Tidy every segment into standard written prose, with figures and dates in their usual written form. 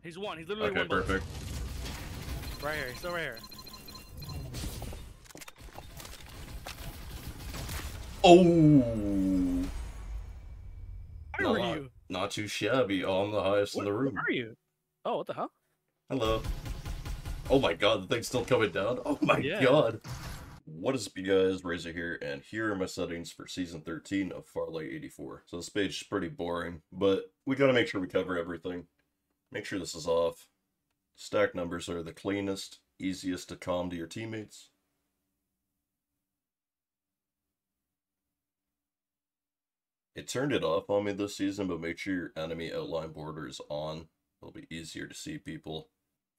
He's one. He's literally Okay, one bullet. perfect. Right here. He's still right here. Oh! Where were you? Not too shabby. Oh, I'm the highest in the room. Where are you? Oh, what the hell? Hello. Oh my god, the thing's still coming down? Oh my Yeah. god! What is up, you guys? Razor here, and here are my settings for Season 13 of Farlight 84. So this page is pretty boring, but we gotta make sure we cover everything. Make sure this is off. Stack numbers are the cleanest, easiest to calm to your teammates. It turned it off on me this season, but make sure your enemy outline border is on. It'll be easier to see people.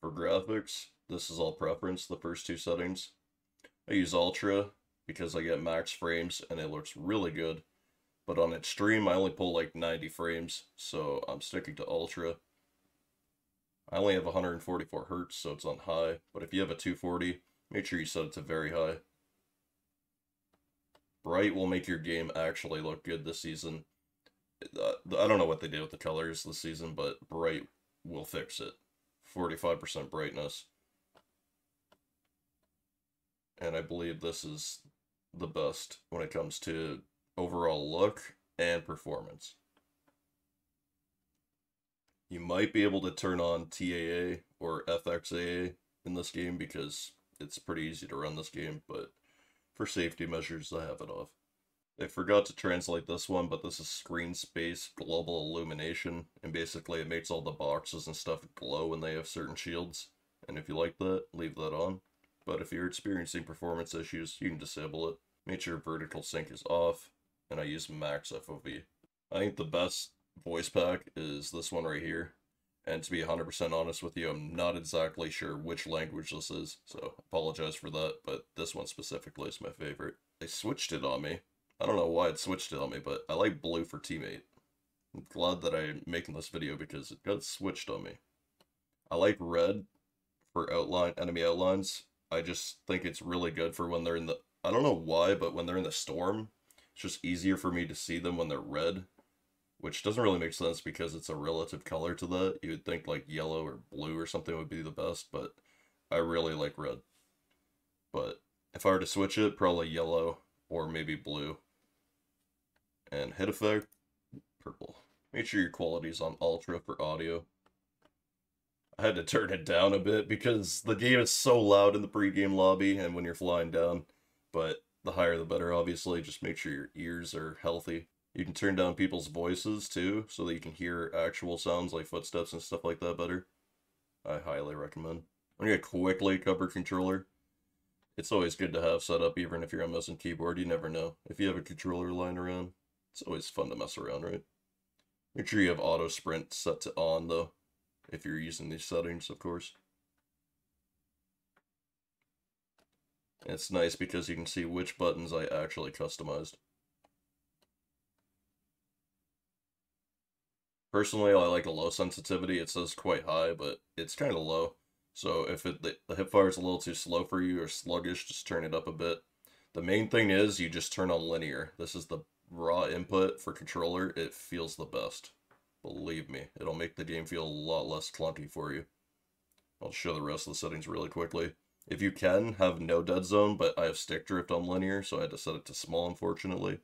For graphics, this is all preference, the first two settings. I use Ultra because I get max frames and it looks really good. But on Extreme, I only pull like 90 frames, so I'm sticking to Ultra. I only have 144 Hz, so it's on high. But if you have a 240, make sure you set it to very high. Bright will make your game actually look good this season. I don't know what they did with the colors this season, but Bright will fix it. 45% brightness. And I believe this is the best when it comes to overall look and performance. You might be able to turn on TAA or FXAA in this game because it's pretty easy to run this game, but for safety measures, I have it off. They forgot to translate this one, but this is screen space global illumination, and basically it makes all the boxes and stuff glow when they have certain shields. And if you like that, leave that on. But if you're experiencing performance issues, you can disable it. Make sure vertical sync is off, and I use max FOV. I think the best voice pack is this one right here. And to be 100% honest with you, I'm not exactly sure which language this is, so apologize for that, but this one specifically is my favorite. They switched it on me. I don't know why it switched it on me, but I like blue for teammate. I'm glad that I'm making this video because it got switched on me. I like red for enemy outlines. I just think it's really good for when they're in the... I don't know why, but when they're in the storm, it's just easier for me to see them when they're red. Which doesn't really make sense because it's a relative color to that. You would think like yellow or blue or something would be the best, but I really like red. But if I were to switch it, probably yellow or maybe blue. And hit effect, purple. Make sure your quality's on ultra for audio. I had to turn it down a bit because the game is so loud in the pre-game lobby and when you're flying down. But the higher the better, obviously. Just make sure your ears are healthy. You can turn down people's voices too, so that you can hear actual sounds like footsteps and stuff like that better. I highly recommend. I'm gonna quickly cover controller. It's always good to have set up even if you're on mouse and keyboard, you never know. If you have a controller lying around, it's always fun to mess around, right? Make sure you have auto sprint set to on though, if you're using these settings, of course. And it's nice because you can see which buttons I actually customized. Personally, I like a low sensitivity. It says quite high, but it's kind of low. So if the hipfire is a little too slow for you or sluggish, just turn it up a bit. The main thing is you just turn on linear. This is the raw input for controller. It feels the best. Believe me, it'll make the game feel a lot less clunky for you. I'll show the rest of the settings really quickly. If you can, have no dead zone, but I have stick drift on linear, so I had to set it to small, unfortunately.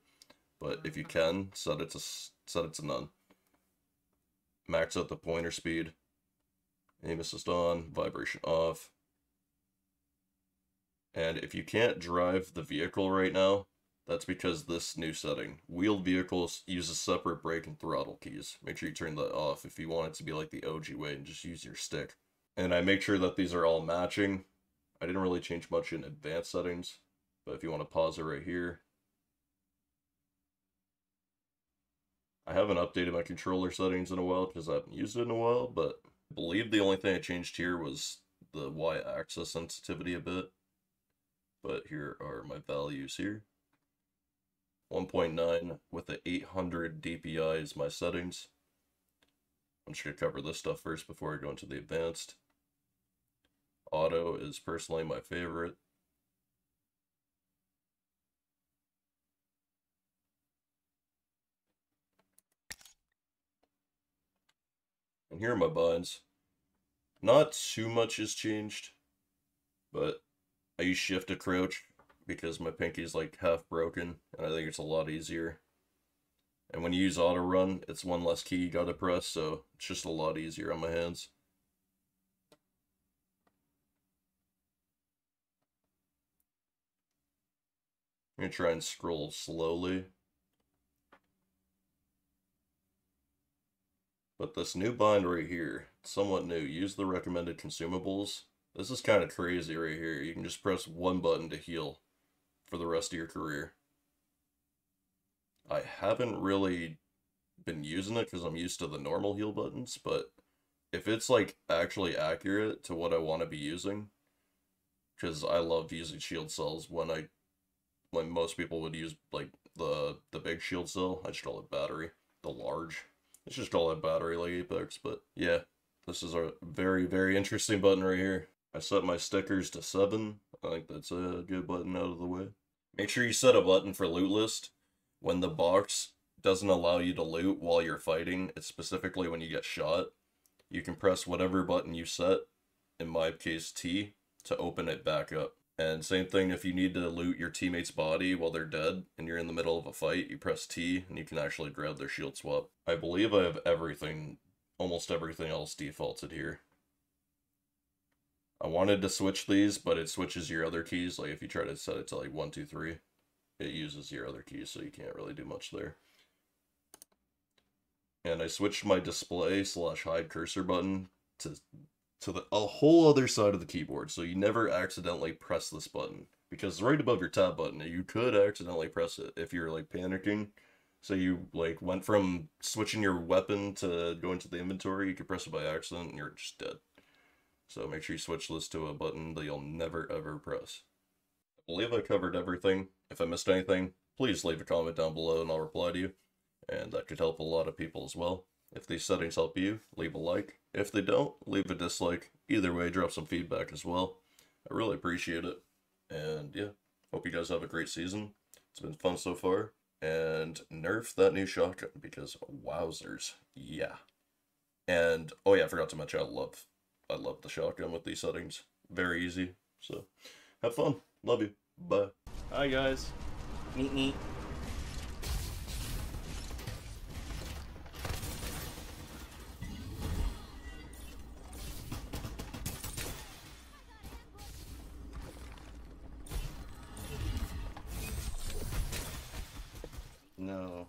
But if you can, set it to none. Max out the pointer speed. Aim assist on, vibration off. And if you can't drive the vehicle right now, that's because this new setting. Wheeled vehicles use a separate brake and throttle keys. Make sure you turn that off if you want it to be like the OG way and just use your stick. And I make sure that these are all matching. I didn't really change much in advanced settings, but if you want to pause it right here. I haven't updated my controller settings in a while because I haven't used it in a while, but I believe the only thing I changed here was the Y-axis sensitivity a bit. But here are my values here. 1.9 with the 800 DPI is my settings. I'm just going to cover this stuff first before I go into the advanced. Auto is personally my favorite. And here are my binds. Not too much has changed, but I use shift to crouch because my pinky's like half broken, and I think it's a lot easier. And when you use auto run, it's one less key you gotta press, so it's just a lot easier on my hands. I'm gonna try and scroll slowly. But this new bind right here, somewhat new. Use the recommended consumables. This is kind of crazy right here. You can just press one button to heal for the rest of your career. I haven't really been using it because I'm used to the normal heal buttons, but if it's like actually accurate to what I want to be using, because I love using shield cells when most people would use like the big shield cell. I just call it battery, the large. It's just call it battery like Apex, but yeah, this is a very, very interesting button right here. I set my stickers to 7. I think that's a good button out of the way. Make sure you set a button for loot list. When the box doesn't allow you to loot while you're fighting, it's specifically when you get shot, you can press whatever button you set, in my case T, to open it back up. And same thing if you need to loot your teammate's body while they're dead and you're in the middle of a fight, you press T and you can actually grab their shield swap. I believe I have everything, almost everything else defaulted here. I wanted to switch these, but it switches your other keys. Like if you try to set it to like 1, 2, 3, it uses your other keys, so you can't really do much there. And I switched my display / hide cursor button to a whole other side of the keyboard, so you never accidentally press this button, because right above your tab button you could accidentally press it if you're like panicking. So you like went from switching your weapon to going to the inventory, you could press it by accident and you're just dead. So make sure you switch this to a button that you'll never ever press. I believe I covered everything. If I missed anything, please leave a comment down below and I'll reply to you, and that could help a lot of people as well. If these settings help you, leave a like. If they don't, leave a dislike. Either way, drop some feedback as well. I really appreciate it. And yeah, hope you guys have a great season. It's been fun so far. And nerf that new shotgun because wowzers, yeah. And oh yeah, I forgot to mention I love the shotgun with these settings. Very easy. So have fun. Love you. Bye. Hi guys. No.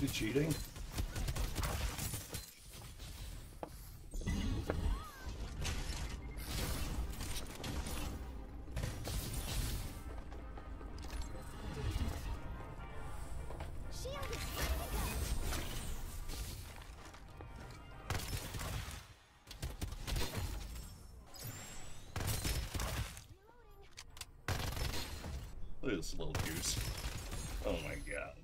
You cheating? Look at this little goose. Oh my god.